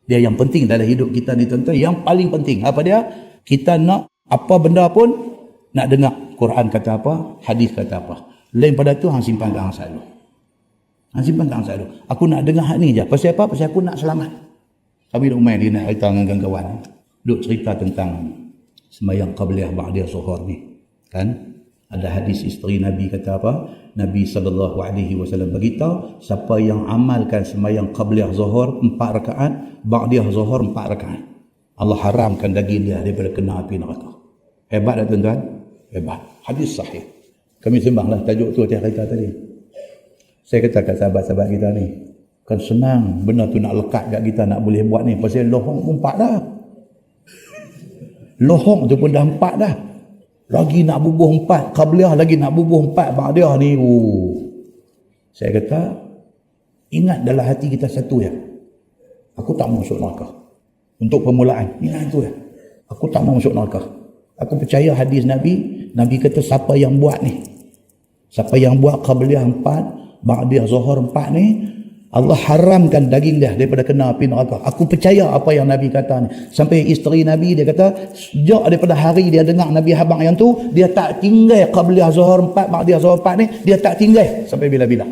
Dia yang penting dalam hidup kita ni tuan-tuan. Yang paling penting apa dia? Kita nak apa benda pun nak dengar Quran kata apa, hadis kata apa. Lain pada tu hang simpan kat hang selalu. Hang simpan kat hang selalu. Aku nak dengar hak ni je. Pasal apa? Pasal aku nak selamat. Kami duk main dia nak cerita dengan kawan. Duk cerita tentang sembahyang qabliyah ba'diyah zuhur ni. Kan? Ada hadis isteri Nabi kata apa? Nabi SAW beritahu, siapa yang amalkan sembahyang qabliyah zuhur 4 rakaat, ba'diyah zuhur 4 rakaat, Allah haramkan daging dia daripada kena api neraka. Hebat tak tuan-tuan? Hebat. Hadis sahih. Kami sembanglah tajuk tu tiap kita tadi. Saya kata kat sahabat-sahabat kita ni, kan senang benda tu nak lekat kat kita, nak boleh buat ni. Pasal lohong pun 4 dah. Lohong tu pun dah 4 dah. Lagi nak bubuh 4 qabliyah, lagi nak bubuh 4 ba'diyah ni. Saya kata, ingat dalam hati kita satu ya. Aku tak mau masuk neraka. Untuk permulaan, ingat itu ya. Aku tak mau masuk neraka. Aku percaya hadis Nabi. Nabi kata siapa yang buat ni, siapa yang buat qabliyah 4, ba'diyah zuhur 4 ni, Allah haramkan daging dia daripada kena api neraka. Aku percaya apa yang Nabi kata ni. Sampai isteri Nabi dia kata, sejak daripada hari dia dengar Nabi habang yang tu, dia tak tinggal qabliyah zuhur 4, ba'diyah zuhur 4 ni, dia tak tinggal sampai bila-bila.